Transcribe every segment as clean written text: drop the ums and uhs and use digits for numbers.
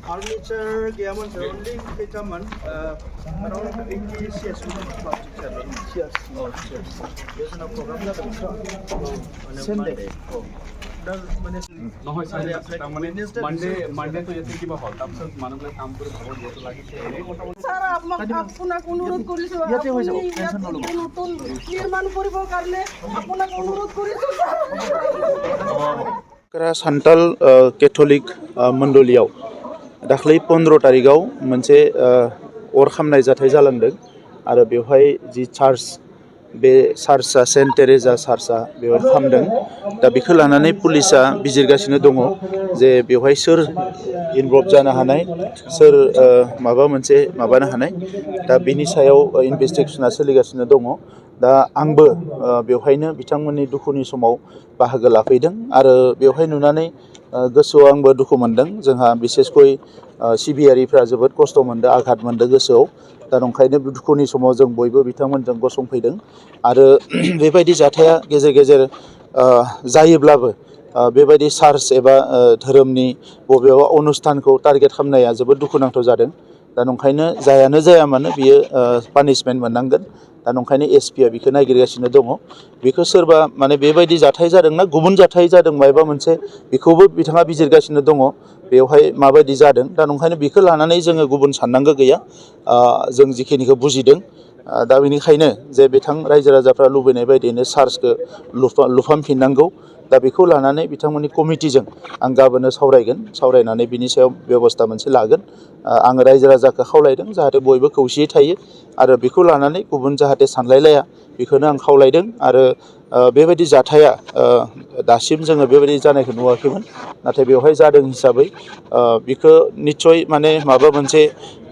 Furniture gyaman surrounding kitaman around 80 CS Cheers. Oh, cheers. There's no program na Sunday. নহয় sir তাৰ মানে Monday তো ইয়াতে কিবা হল তাৰপিছত মানুহবিলাক কাম কৰি ভাগৰ যিহেতু লাগিছে স্যার আপোনাক অনুৰোধ কৰিছো ইয়াতে হৈ যাব টেনচন নলব নতুন নিৰ্মাণ কৰিবৰ কাৰণে আপোনাক অনুৰোধ কৰিছো सान्ताल केथलिक मण्डलियाव दाख्लै 15 तारिखाव मोनसे अर खामनाय जाथाय जालांदों आरो बेवहाय जि चार्च बे चार्चआ सेन्ट टेरेजा चार्चआ बेवहाय खामदों दा बेखौ लानानै पुलिसा बिजिरगासिनो दङ जे बेवहाय सोर इनभल्भ जानो हानाय सोर माबा मोनसे माबानो हानाय दा बेनि सायाव इनभेस्टिगेशना सोलिगासिनो दङ दा आंबो बेवहायनो बिथांमोननि दुखुनि समाव बाहागो लाफैदों आरो बेवहाय नुनानै गोसोआव आंबो दुखु मोनदों जोंहा बिसेसकय सिबियारिफ्रा जोबोद खस्थ' मोनदों आघात मोनदों गोसोआव दा ओंखायनो दुखुनि समाव जों बयबो बिथांमोनजों गसंफैदों आरो बेबायदि जाथाया गेजेर गेजेर जायोब्लाबो बेबायदि चार्च एबा धोरोमनि बबेबा अनुष्ठानखौ टारगेट खालामनाया जोबोद दुखुनांथाव जादों दा ओंखायनो जायानो जाया मानो बियो पानिशमेन्ट मोननांगोन दा ओंखायनो एसपिआ बेखौ नागिरगासिनो दङ बेखौ सोरबा माने बेबायदि जाथाय जादोंना गुबुन जाथाय जादों माबा मोनसे बेखौबो बिथाङा बिजिरगासिनो दङ बेवहाय माबायदि जादों दा ओंखायनो बेखौ लानानै जोङो गुबुन साननांगौ गैया जों जिखिनिखौ बुजिदों दा बेनिखायनो जे बिथां रायजो राजाफ्रा लुबैनाय बायदियैनो चार्चखौ लुफामफिननांगौ दा बेखौ लानानै बिथांमोननि कमिटिजों आं गाबोननो सावरायगोन सावरायनानै बिनि सायाव बेबस्था मोनसे लागोन आङो रायजो राजाखौ खावलायदों जाहाथे बयबो खौसेयै थायो आरो बेखौ लानानै गुबुन जाहाथे सानलायलाया बेखौनो आं खावलायदों आरो बेबायदि जाथाया दासिम जोङो बेबायदि जानायखौ नुवाखैमोन नाथाय बेवहाय जादों हिसाबै बेखौ निस्सय माने माबा मोनसे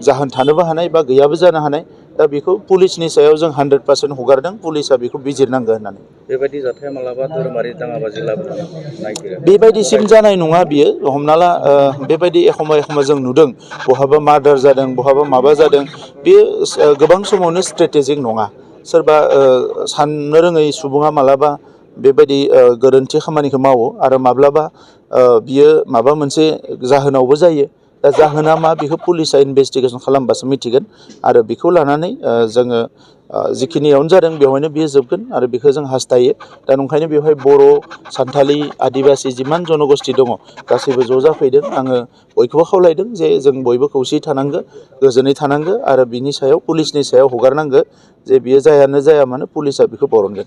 जाहोन थानोबो हानाय बा गैयाबो जानो हानाय दा बेखौ पुलिसनि सायाव जों 100% हगारदों पुलिसा बेखौ बिजिरनांगौ होननानै बेबायदि जाथाया मालाबा धोरोमारि दाङाबाजि लाबोनो नागिरो बेबायदिसिम जानाय नङा बियो हमना ला बेबायदि एखमबा जों नुदों बहाबा मार्डार जादों बहाबा माबा जादों बेयो गोबां समावनो स्ट्रेटेजिक नङा सोरबा साननो रोङै सुबुङा मालाबा बेबायदि गोरोन्थि खामानिखौ मावो आरो माब्लाबा बियो माबा मोनसे जाहोनावबो जायो दा जाहोना मा बेखौ पुलिसा इनभेस्टिगेसन खालामबासो मिथिगोन आरो बेखौ लानानै जोङो जिखिनियावनो जादों बेवहायनो बियो जोबगोन आरो बेखौ जों हास्थायो दा ओंखायनो बेवहाय बर' सान्थालि आदिबासि जिमान जनगोष्ठी दङ गासैबो ज' जाफैदों आङो बयखौबो खावलायदों जे जों बयबो खौसेयै थानांगौ गोजोनै थानांगौ आरो बिनि सायाव पुलिसनि सायाव हगारनांगौ जे बियो जायानो जाया मानो पुलिसा बेखौ बरनगोन